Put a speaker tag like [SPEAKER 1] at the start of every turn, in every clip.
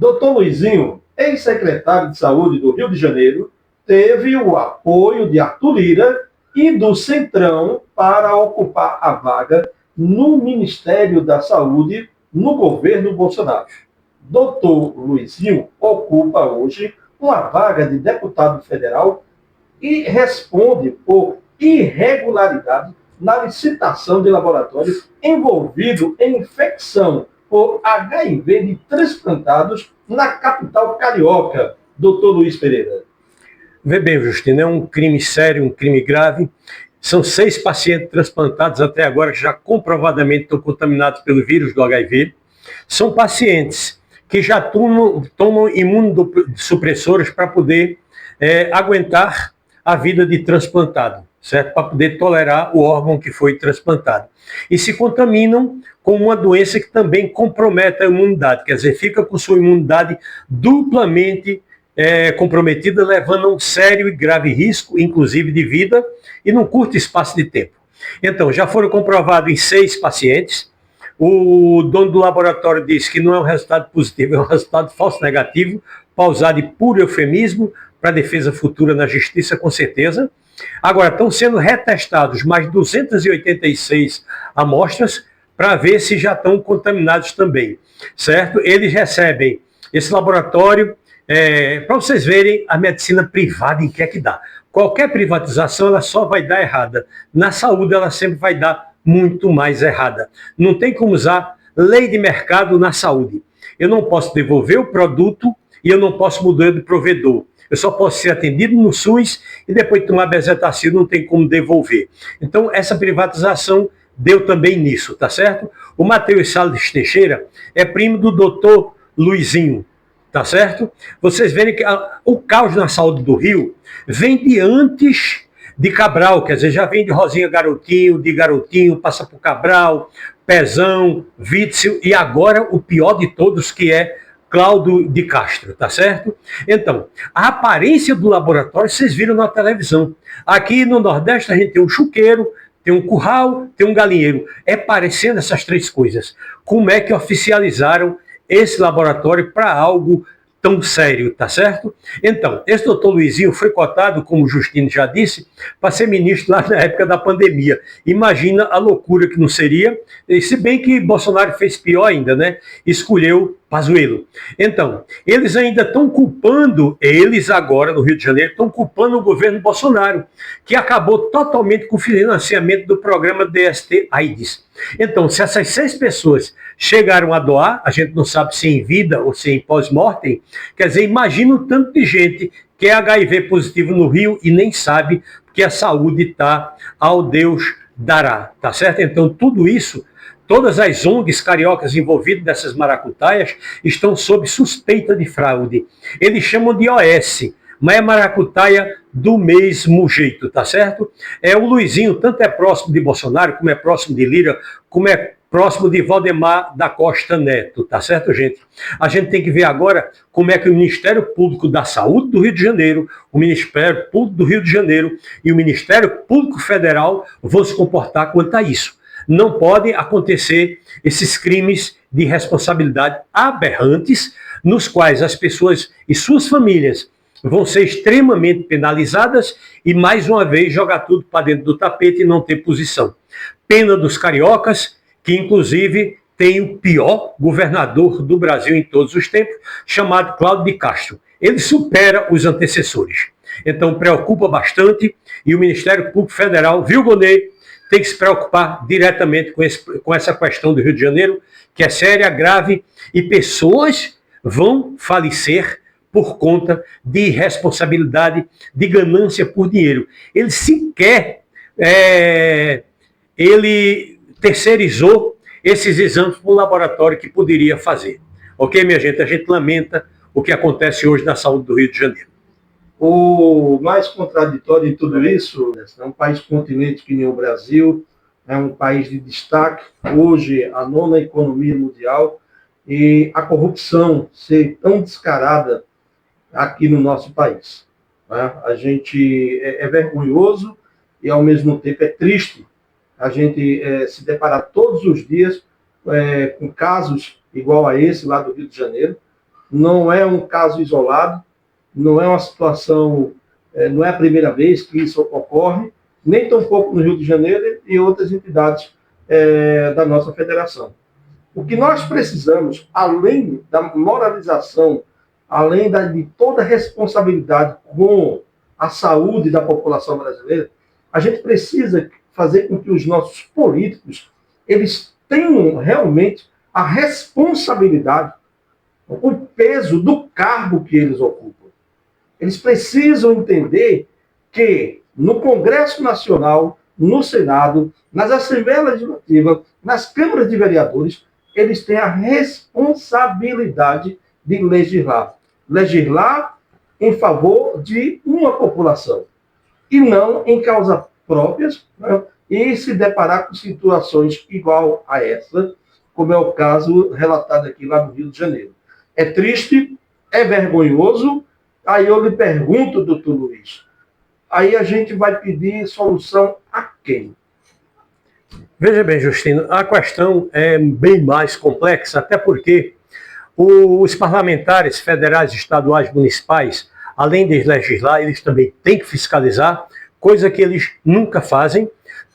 [SPEAKER 1] Doutor Luizinho, ex-secretário de Saúde do Rio de Janeiro, teve o apoio de Arthur Lira e do Centrão para ocupar a vaga no Ministério da Saúde no governo Bolsonaro. Doutor Luizinho ocupa hoje uma vaga de deputado federal e responde por irregularidade na licitação de laboratório envolvido em infecção por HIV de transplantados na capital carioca. Doutor Luiz Pereira.
[SPEAKER 2] Vê bem, Justino, é um crime sério, um crime grave. São 6 pacientes transplantados até agora que já comprovadamente estão contaminados pelo vírus do HIV. São pacientes que já tomam imunossupressores para poder aguentar a vida de transplantado, certo? Para poder tolerar o órgão que foi transplantado. E se contaminam com uma doença que também compromete a imunidade, quer dizer, fica com sua imunidade duplamente comprometida, levando a um sério e grave risco, inclusive de vida, e num curto espaço de tempo. Então, já foram comprovados em 6 pacientes. O dono do laboratório disse que não é um resultado positivo, é um resultado falso negativo, para usar de puro eufemismo, para defesa futura na justiça, com certeza. Agora, estão sendo retestados mais 286 amostras para ver se já estão contaminados também, certo? Eles recebem esse laboratório, para vocês verem a medicina privada em que é que dá. Qualquer privatização, ela só vai dar errada. Na saúde, ela sempre vai dar muito mais errada. Não tem como usar lei de mercado na saúde. Eu não posso devolver o produto e eu não posso mudar de provedor. Eu só posso ser atendido no SUS e depois de tomar bezetacil não tem como devolver. Então, essa privatização deu também nisso, tá certo? O Matheus Salles Teixeira é primo do doutor Luizinho, tá certo? Vocês verem que o caos na saúde do Rio vem de antes de Cabral, quer dizer, já vem de Rosinha Garotinho, de Garotinho, passa por Cabral, Pezão, Witzel e agora o pior de todos, que é Cláudio de Castro, tá certo? Então, a aparência do laboratório vocês viram na televisão. Aqui no Nordeste a gente tem um chuqueiro, tem um curral, tem um galinheiro. É parecendo essas 3 coisas. Como é que oficializaram esse laboratório para algo tão sério, tá certo? Então, esse doutor Luizinho foi cotado, como o Justino já disse, para ser ministro lá na época da pandemia. Imagina a loucura que não seria, se bem que Bolsonaro fez pior ainda, né? Escolheu Pazuello. Então, eles ainda estão culpando, eles agora no Rio de Janeiro, estão culpando o governo Bolsonaro, que acabou totalmente com o financiamento do programa DST-AIDS. Então, se essas 6 pessoas chegaram a doar, a gente não sabe se em vida ou se em pós-mortem, quer dizer, imagina o tanto de gente que é HIV positivo no Rio e nem sabe que a saúde está ao Deus dará, tá certo? Então, tudo isso, todas as ONGs cariocas envolvidas nessas maracutaias estão sob suspeita de fraude. Eles chamam de OS, mas é maracutaia do mesmo jeito, tá certo? O Luizinho tanto é próximo de Bolsonaro, como é próximo de Lira, como é próximo de Valdemar da Costa Neto, tá certo, gente? A gente tem que ver agora como é que o Ministério Público da Saúde do Rio de Janeiro, o Ministério Público do Rio de Janeiro e o Ministério Público Federal vão se comportar quanto a isso. Não podem acontecer esses crimes de responsabilidade aberrantes, nos quais as pessoas e suas famílias vão ser extremamente penalizadas e, mais uma vez, jogar tudo para dentro do tapete e não ter posição. Pena dos cariocas, que, inclusive, tem o pior governador do Brasil em todos os tempos, chamado Cláudio de Castro. Ele supera os antecessores. Então, preocupa bastante e o Ministério Público Federal, viu, Gonê, tem que se preocupar diretamente com essa questão do Rio de Janeiro, que é séria, grave, e pessoas vão falecer por conta de irresponsabilidade, de ganância por dinheiro. Ele sequer ele terceirizou esses exames para um laboratório que poderia fazer. Ok, minha gente? A gente lamenta o que acontece hoje na saúde do Rio de Janeiro.
[SPEAKER 1] O mais contraditório de tudo isso, é um país continente que nem o Brasil, é um país de destaque, hoje a 9ª economia mundial, e a corrupção ser tão descarada aqui no nosso país. Né? A gente é vergonhoso e, ao mesmo tempo, é triste a gente se deparar todos os dias com casos igual a esse lá do Rio de Janeiro, não é um caso isolado, não é uma situação, não é a primeira vez que isso ocorre, nem tampouco no Rio de Janeiro e outras entidades da nossa federação. O que nós precisamos, além da moralização, além de toda a responsabilidade com a saúde da população brasileira, a gente precisa fazer com que os nossos políticos eles tenham realmente a responsabilidade, o peso do cargo que eles ocupam. Eles precisam entender que no Congresso Nacional, no Senado, nas Assembleias Legislativas, nas câmaras de vereadores, eles têm a responsabilidade de legislar. Legislar em favor de uma população e não em causas próprias, né? E se deparar com situações igual a essa, como é o caso relatado aqui lá no Rio de Janeiro. É triste, é vergonhoso. Aí eu lhe pergunto, doutor Luiz, aí a gente vai pedir solução a quem?
[SPEAKER 2] Veja bem, Justino, a questão é bem mais complexa, até porque os parlamentares federais, estaduais, municipais, além de legislar, eles também têm que fiscalizar, coisa que eles nunca fazem.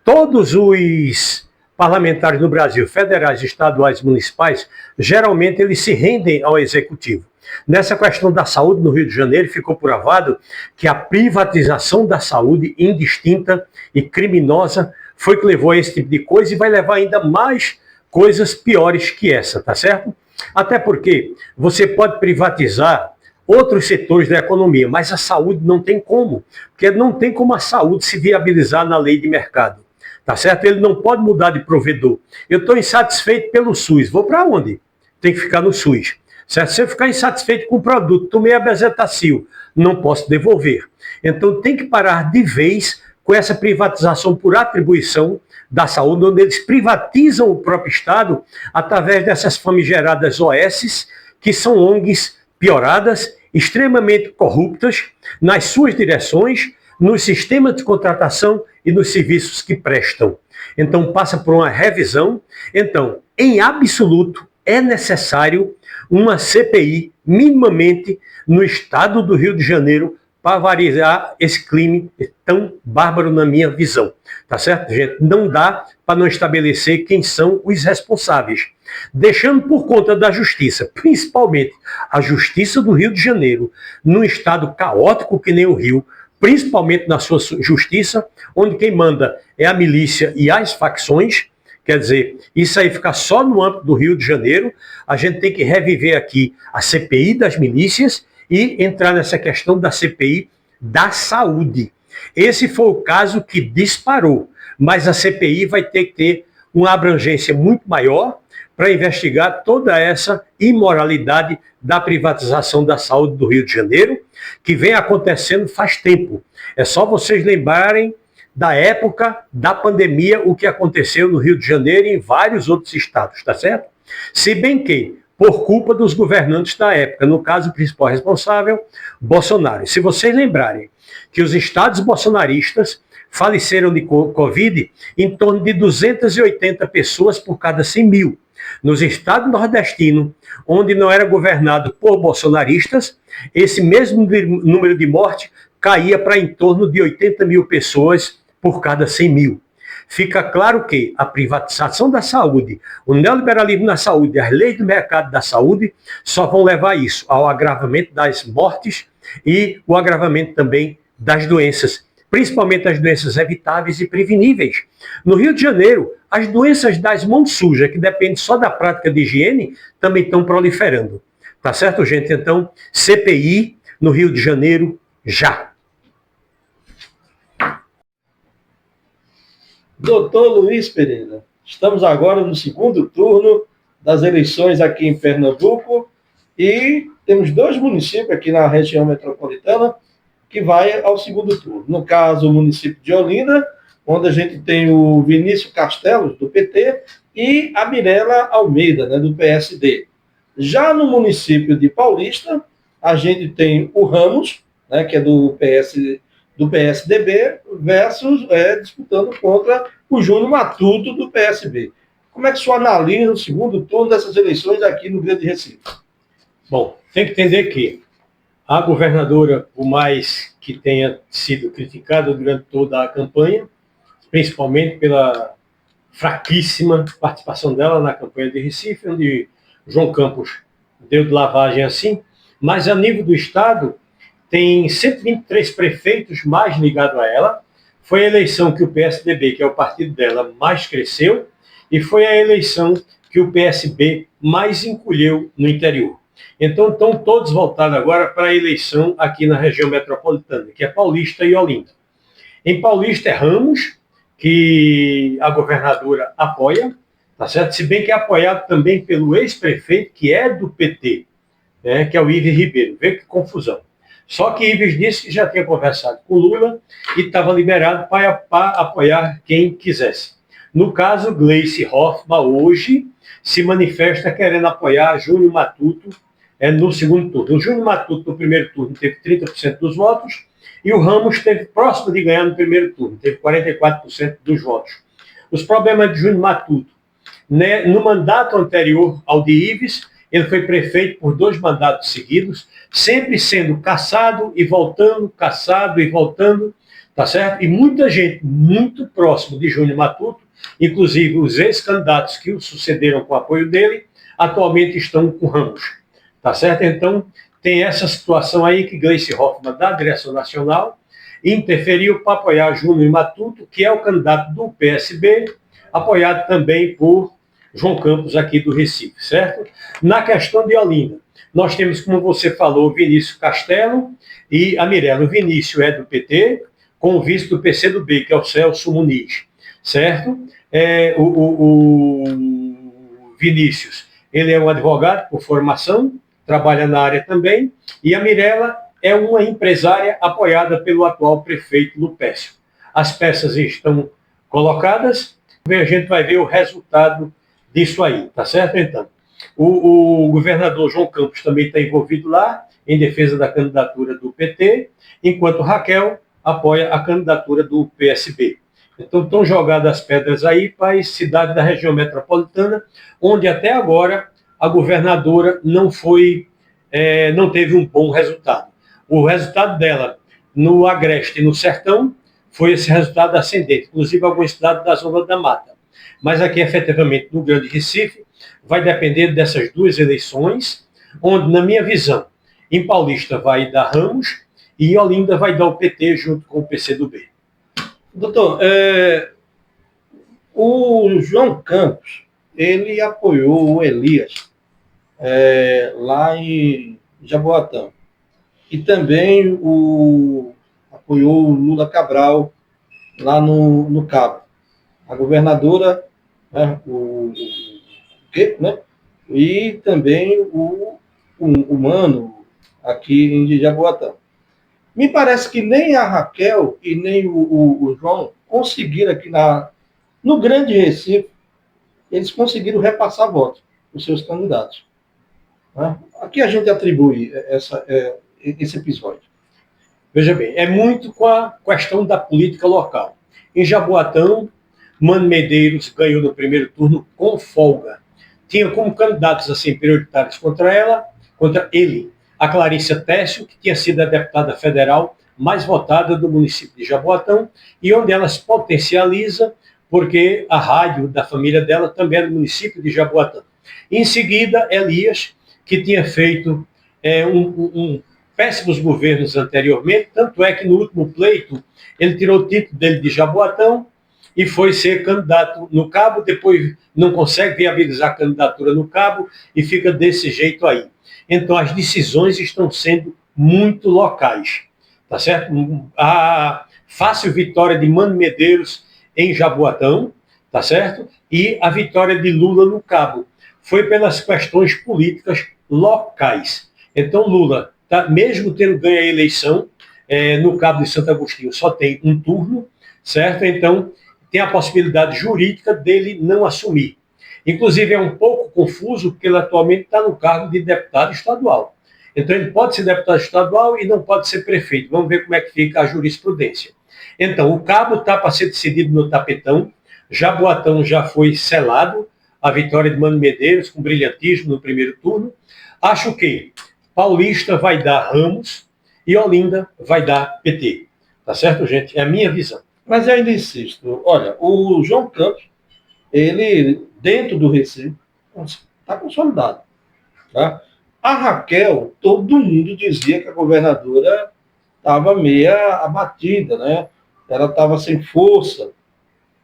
[SPEAKER 2] Todos os parlamentares no Brasil, federais, estaduais e municipais, geralmente eles se rendem ao executivo. Nessa questão da saúde no Rio de Janeiro, ficou provado que a privatização da saúde indistinta e criminosa foi que levou a esse tipo de coisa e vai levar ainda mais coisas piores que essa, tá certo? Até porque você pode privatizar outros setores da economia, mas a saúde não tem como, porque não tem como a saúde se viabilizar na lei de mercado, tá certo? Ele não pode mudar de provedor. Eu estou insatisfeito pelo SUS, vou para onde? Tem que ficar no SUS. Certo? Se eu ficar insatisfeito com o produto, tomei a bezetacil, não posso devolver. Então tem que parar de vez com essa privatização por atribuição da saúde, onde eles privatizam o próprio Estado através dessas famigeradas OS, que são ONGs pioradas, extremamente corruptas nas suas direções, nos sistemas de contratação e nos serviços que prestam. Então passa por uma revisão. Então, em absoluto, é necessário uma CPI minimamente no estado do Rio de Janeiro para variar esse crime tão bárbaro na minha visão. Tá certo, gente? Não dá para não estabelecer quem são os responsáveis. Deixando por conta da justiça, principalmente a justiça do Rio de Janeiro, num estado caótico que nem o Rio, principalmente na sua justiça, onde quem manda é a milícia e as facções. Quer dizer, isso aí fica só no âmbito do Rio de Janeiro. A gente tem que reviver aqui a CPI das milícias e entrar nessa questão da CPI da saúde. Esse foi o caso que disparou, mas a CPI vai ter que ter uma abrangência muito maior para investigar toda essa imoralidade da privatização da saúde do Rio de Janeiro, que vem acontecendo faz tempo. É só vocês lembrarem da época da pandemia, o que aconteceu no Rio de Janeiro e em vários outros estados, tá certo? Se bem que, por culpa dos governantes da época, no caso, o principal responsável, Bolsonaro. Se vocês lembrarem que os estados bolsonaristas faleceram de Covid em torno de 280 pessoas por cada 100 mil. Nos estados nordestinos, onde não era governado por bolsonaristas, esse mesmo número de mortes caía para em torno de 80 mil pessoas por cada 100 mil. Fica claro que a privatização da saúde, o neoliberalismo na saúde, as leis do mercado da saúde só vão levar isso ao agravamento das mortes e o agravamento também das doenças, principalmente as doenças evitáveis e preveníveis. No Rio de Janeiro, as doenças das mãos sujas, que dependem só da prática de higiene, também estão proliferando. Tá certo, gente? Então, CPI no Rio de Janeiro, já.
[SPEAKER 1] Doutor Luiz Pereira, estamos agora no segundo turno das eleições aqui em Pernambuco e temos 2 municípios aqui na região metropolitana que vai ao segundo turno. No caso, o município de Olinda, onde a gente tem o Vinícius Castelos, do PT, e a Mirela Almeida, né, do PSD. Já no município de Paulista, a gente tem o Ramos, né, que é do PSDB, versus disputando contra o Júnior Matuto, do PSB. Como é que o senhor analisa o segundo turno dessas eleições aqui no Grande Recife?
[SPEAKER 2] Bom, tem que entender que a governadora, por mais que tenha sido criticada durante toda a campanha, principalmente pela fraquíssima participação dela na campanha de Recife, onde João Campos deu de lavagem assim, mas a nível do Estado, tem 123 prefeitos mais ligados a ela. Foi a eleição que o PSDB, que é o partido dela, mais cresceu, e foi a eleição que o PSB mais encolheu no interior. Então, estão todos voltados agora para a eleição aqui na região metropolitana, que é Paulista e Olinda. Em Paulista é Ramos, que a governadora apoia, tá certo? Se bem que é apoiado também pelo ex-prefeito, que é do PT, né, que é o Ives Ribeiro. Vê que confusão. Só que Ives disse que já tinha conversado com Lula e estava liberado para apoiar quem quisesse. No caso, Gleice Hoffmann hoje se manifesta querendo apoiar Júnior Matuto no segundo turno. O Júnior Matuto, no primeiro turno, teve 30% dos votos, e o Ramos esteve próximo de ganhar no primeiro turno, teve 44% dos votos. Os problemas de Júnior Matuto, né, no mandato anterior ao de Ives, ele foi prefeito por 2 mandatos seguidos, sempre sendo caçado e voltando, tá certo? E muita gente muito próximo de Júnior Matuto, inclusive os ex-candidatos que o sucederam com o apoio dele, atualmente estão com Ramos, tá certo? Então, tem essa situação aí que Gleice Hoffmann, da direção nacional, interferiu para apoiar Júnior Matuto, que é o candidato do PSB, apoiado também por João Campos aqui do Recife, certo? Na questão de Olinda, nós temos, como você falou, Vinícius Castelo e a Mirella. O Vinícius é do PT, com o vice do PCdoB, que é o Celso Muniz, certo? O Vinícius, ele é um advogado por formação, trabalha na área também, e a Mirella é uma empresária apoiada pelo atual prefeito Lupécio. As peças estão colocadas, a gente vai ver o resultado disso aí, tá certo? Então, o governador João Campos também está envolvido lá, em defesa da candidatura do PT, enquanto Raquel apoia a candidatura do PSB. Então, estão jogadas as pedras aí para as cidades da região metropolitana, onde até agora a governadora não teve um bom resultado. O resultado dela no Agreste e no Sertão foi esse resultado ascendente, inclusive algumas cidades da Zona da Mata. Mas aqui, efetivamente, no Grande Recife, vai depender dessas 2 eleições, onde, na minha visão, em Paulista vai dar Ramos e em Olinda vai dar o PT junto com o PCdoB.
[SPEAKER 1] Doutor, o João Campos, ele apoiou o Elias lá em Jaboatão. E também apoiou o Lula Cabral lá no Cabo. A governadora, né, né, e também o Mano aqui em Jaboatão. Me parece que nem a Raquel e nem o João conseguiram aqui no Grande Recife, eles conseguiram repassar votos para os seus candidatos. Né? A que a gente atribui esse episódio?
[SPEAKER 2] Veja bem, é muito com a questão da política local. Em Jaboatão, Mano Medeiros ganhou no primeiro turno com folga. Tinha como candidatos assim, prioritários contra ele, a Clarícia Técio, que tinha sido a deputada federal mais votada do município de Jaboatão, e onde ela se potencializa, porque a rádio da família dela também é do município de Jaboatão. Em seguida, Elias, que tinha feito péssimos governos anteriormente, tanto é que no último pleito ele tirou o título dele de Jaboatão e foi ser candidato no Cabo, depois não consegue viabilizar a candidatura no Cabo e fica desse jeito aí. Então as decisões estão sendo muito locais, tá certo? A fácil vitória de Mano Medeiros em Jaboatão, tá certo? E a vitória de Lula no Cabo foi pelas questões políticas locais. Então Lula, mesmo tendo ganho a eleição, no Cabo de Santo Agostinho só tem um turno, certo? Então tem a possibilidade jurídica dele não assumir. Inclusive é um pouco confuso, porque ele atualmente está no cargo de deputado estadual. Então ele pode ser deputado estadual e não pode ser prefeito. Vamos ver como é que fica a jurisprudência. Então o Cabo está para ser decidido no tapetão. Jaboatão já foi selado, a vitória de Mano Medeiros com brilhantismo no primeiro turno. Acho que Paulista vai dar Ramos e Olinda vai dar PT. Tá certo, gente? É a minha visão.
[SPEAKER 1] Mas eu ainda insisto, olha, o João Campos, ele, dentro do Recife, está consolidado. Tá? A Raquel, todo mundo dizia que a governadora estava meia abatida, né? Ela estava sem força.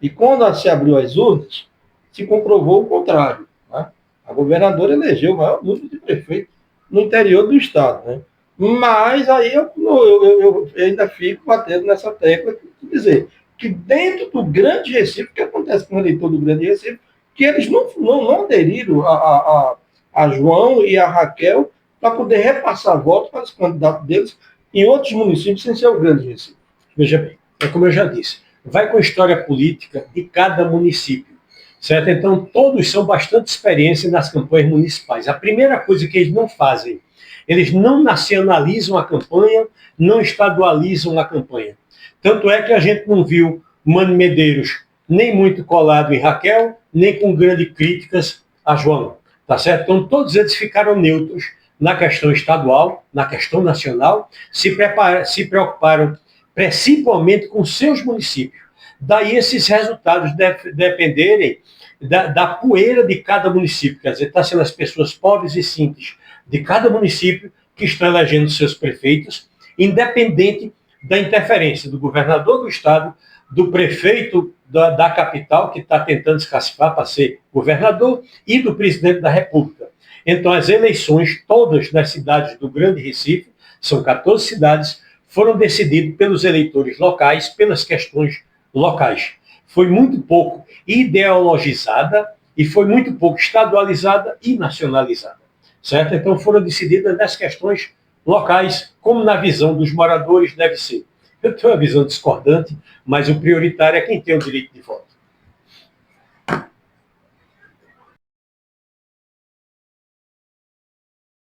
[SPEAKER 1] E quando se abriu as urnas, se comprovou o contrário. Né? A governadora elegeu o maior número de prefeitos no interior do estado. Né? Mas aí eu ainda fico batendo nessa tecla de dizer que dentro do Grande Recife, o que acontece com o eleitor do Grande Recife, que eles não aderiram a João e a Raquel para poder repassar votos para os candidatos deles em outros municípios sem ser o Grande Recife.
[SPEAKER 2] Veja bem, é como eu já disse, vai com a história política de cada município, certo? Então, todos são bastante experiência nas campanhas municipais. A primeira coisa que eles não fazem, eles não nacionalizam a campanha, não estadualizam a campanha. Tanto é que a gente não viu Mano Medeiros nem muito colado em Raquel, nem com grandes críticas a João, tá certo? Então, todos eles ficaram neutros na questão estadual, na questão nacional, se preocuparam principalmente com seus municípios. Daí esses resultados dependerem da poeira de cada município, quer dizer, está sendo as pessoas pobres e simples de cada município que estão elegendo seus prefeitos, independente da interferência do governador do estado, do prefeito da capital, que está tentando se cacifar para ser governador, e do presidente da República. Então, as eleições, todas nas cidades do Grande Recife, são 14 cidades, foram decididas pelos eleitores locais, pelas questões locais. Foi muito pouco ideologizada e foi muito pouco estadualizada e nacionalizada, certo? Então, foram decididas nas questões locais, como na visão dos moradores deve ser. Eu tenho uma visão discordante, mas o prioritário é quem tem o direito de voto.